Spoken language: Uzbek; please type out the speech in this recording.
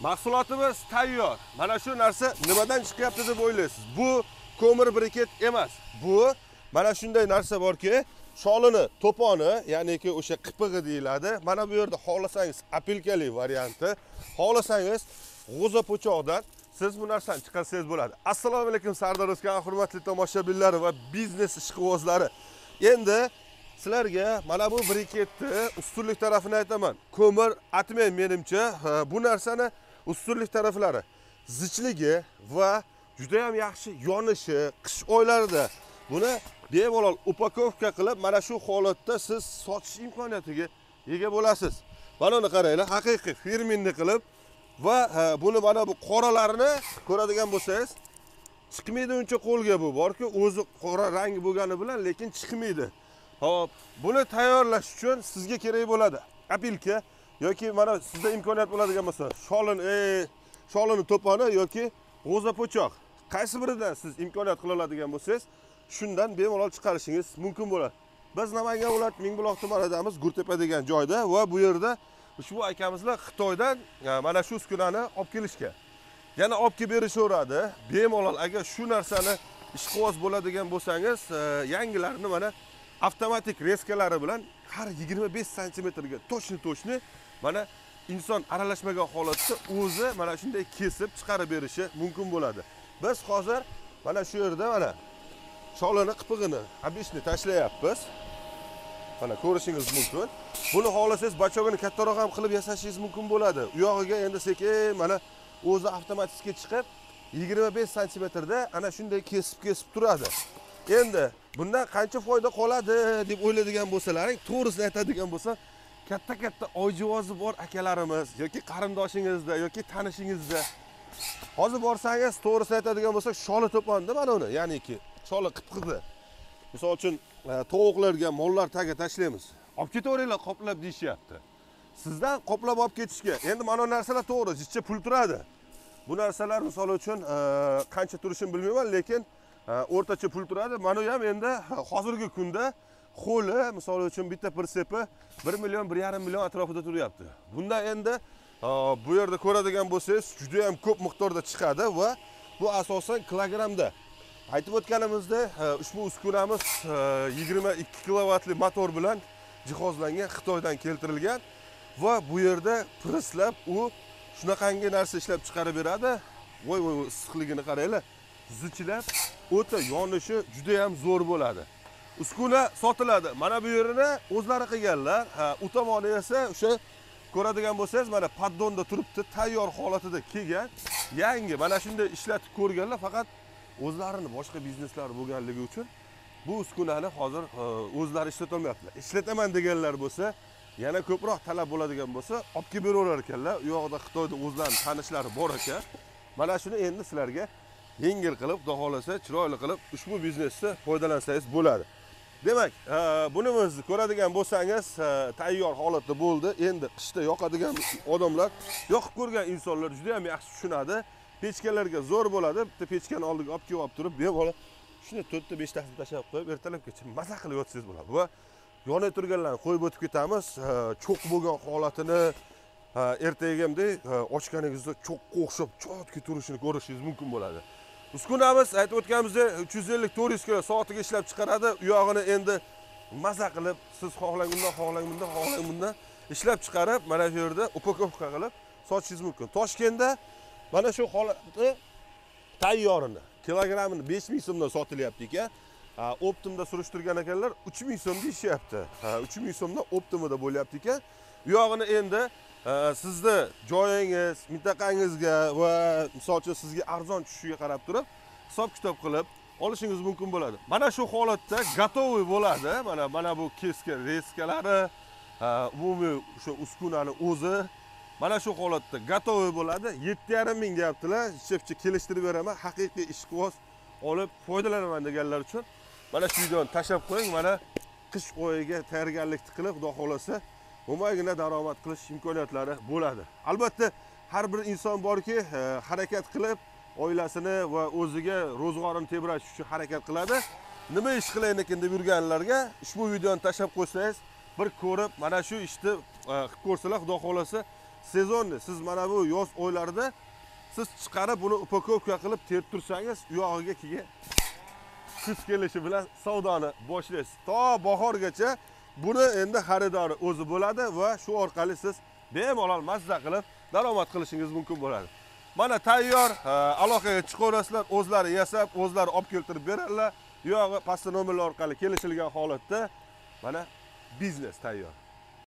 Mahsulotimiz tayyor. Mana shu narsa nimadan chiqyapti deb o'ylaysiz? Bu ko'mir briket emas. Bu mana shunday narsa borki, sholini, to'poni, ya'niki o'sha qipig'i deyiladi. Mana bu yerda xohlasangiz apilkali varianti, xohlasangiz g'o'za po'choqdan siz bu narsani chiqarsangiz bo'ladi. Assalomu alaykum Sardor O'zkan hurmatli tomoshabinlari va biznes ishqibozlari. Endi sizlarga mana bu briketni ustunlik tarafini aytaman. Ko'mir atmang menimcha, bu narsani ustunlik taraflari zichligi va juda ham yaxshi yonishi, qish oylarida buni bemalol upakovka qilib mana shu holatda siz sotish imkoniyatiga ega bo'lasiz. Mana uni qaranglar, haqiqiy firminni qilib va buni mana bu qoralarini ko'radigan bo'lsangiz, chiqmaydi uncha qo'lga bu borki, o'zi qora rangi bo'lgani bilan lekin chiqmaydi. Hop, buni tayyorlash uchun sizga kerak bo'ladi apilka yoki mana sizda imkoniyat bo'ladigan bo'lsa, sholini to'poni yoki g'o'za po'choq. Qaysi biridan siz imkoniyat qila oladigan bo'lsangiz, shundan bemalol chiqarishingiz mumkin bo'ladi. Biz Namangan viloyat Mingbuloq tumanidamiz, Gurtepa degan joyda va bu yerda ushbu akamizlar Xitoydan mana shu uskunani olib kelishgan. Yana olib kelib berishaveradi. Bemalol agar shu narsani ishqiboz bo'ladigan bo'lsangiz, yangilarini mana avtomatik reskalari bilan har 25 santimetrga to'shni mana inson aralashmagan holatda o'zi mana shunday kesib chiqarib berishi mumkin bo'ladi. Biz hozir mana shu yerda mana sholini qipig'ini обычный tashlayapmiz. Mana ko'rishingiz mumkin. Buni xohlasangiz bachog'ini kattaroq ham qilib yasashingiz mumkin bo'ladi. U yog'iga endi sekin mana o'zi avtomatikga chiqib 25 santimetrda ana shunday kesib turadi. Endi bundan qancha foyda qoladi deb o'ylaydigan bo'lsalaring, to'g'risini aytadigan bo'lsam, katta ojivozi bor akalarimiz yoki qarindoshingizda yoki tanishingizda hozir borsangiz, to'g'risini aytadigan bo'lsak, sholi to'ponda mana uni, ya'niki sholi qipqidi. Misol uchun tovuqlarga, mollar tagiga tashlaymiz. Olib ketaveringlar qoplab deyishyapti. Sizdan qoplab olib ketishga. Endi mana bu narsalar to'g'ri, jichcha pul turadi. Bu narsalar misol uchun qancha turishini bilmayman, lekin o'rtacha pul turadi. Mana ham endi hozirgi kunda xo'li, misol uchun bitta pirsepi 1 million, 1,5 million atrofida turyapti. Bunda endi bu yerda ko'radigan bo'lsangiz, juda ham ko'p miqdorda chiqadi va bu asosan kilogramda. Aytib o'tganimizda, ushbu uskunamiz 22 kilovatli motor bilan jihozlangan, Xitoydan keltirilgan va bu yerda prislab u shunaqangi narsa ishlab chiqarib beradi. Voy, issiqligini qaranglar. Zichlab, o'ta yonishi juda ham zo'r bo'ladi. Uskuna sotiladi. Mana bu yerini o'zlari qilganlar. U tomoni esa o'sha ko'radigan bo'lsangiz, mana paddonda turibdi, tayyor holatida kelgan. Yangi mana shunday ishlatib ko'rganlar, faqat o'zlarining boshqa bizneslari bo'lganligi uchun bu uskunani hozir o'zlari ishlata olmayaptilar. Ishlataman deganlar bo'lsa, yana ko'proq talab bo'ladigan bo'lsa, olib kelib beraverar ekanlar. U yoqda Xitoyda o'zlarining tanishlari bor ekan. Mana shuni endi sizlarga yengil qilib, xudo xolasa, chiroyli qilib ushbu biznesda foydalansangiz bo'ladi. Demak, bunimizni ko'radigan bo'lsangiz, tayyor holatda bo'ldi. Endi qishda yoqadigan odamlar, yoqib ko'rgan insonlar juda ham yaxshi tushunadi. Pechkalarga zo'r bo'ladi. Bitta pechkani oldiga olib kelib turib, bemalol shuni 4 ta 5 tasini tashlab qo'yib, ertalabgacha maza qilib yotsangiz bo'ladi. Va yonib turganlarni qo'yib o'tib ketamiz. Cho'q bo'lgan holatini ertagimdek ochganingizda cho'qqa o'xshab chotga turishini ko'rishingiz mumkin bo'ladi. Uskunamiz aytib o'tganimizdek 350-400 kilo soatiga ishlab chiqaradi. U yog'ini endi maza qilib, siz xohlang bundan ishlab chiqarib, mana shu yerda upakovka qilib sotishingiz mumkin. Toshkentda mana shu holatda tayyorini kilogramini 5000 so'mdan sotilyapti ekan. Optimda surishtirgan ekanlar 3000 so'm deyishyapti. 3000 so'mdan optimida bo'lyapti ekan. Bu yog'ini endi sizni joyingiz, mintaqangizga va misol uchun sizga arzon tushishiga qarab turib, hisob-kitob qilib olishingiz mumkin bo'ladi. Mana shu holatda gatovoy bo'ladi. Mana bu keskin reskalari, umumiy o'sha uskunani o'zi mana shu holatda gatovoy bo'ladi. 7,5 ming deyaptilar. Chepchi kelishtirib beraman. Haqiqiy ishqiboz olib foydalanaman deganlar uchun mana shu videoni tashlab qo'ying. Mana qish oyiga tayyorgarlik qilib, xudo xolasa, mo'maygina daromad qilish imkoniyatlari bo'ladi. Albatta, har bir inson borki, harakat qilib, oilasini va o'ziga ro'zg'orini tebrash uchun harakat qiladi. Nima ish qilayin ekan deb yurganlarga ushbu videoni tashlab qo'ysangiz, bir ko'rib, mana shu ishni qilib ko'rsalar, xudo xolasa, sezonni siz mana bu yoz oylarida siz chiqarib buni upakovka qilib terib tursangiz, u yog'iga keyin kuz kelishi bilan savdoni boshlaysiz. To bahorgacha buni endi xaridori o'zi bo'ladi va shu orqali siz bemalol mazza qilib daromad qilishingiz mumkin bo'ladi. Mana tayyor, aloqaga chiqaverasizlar, o'zlari yasab, o'zlari olib keltirib beradilar. U yog'i pastki nomerlar orqali kelishilgan holatda mana biznes tayyor.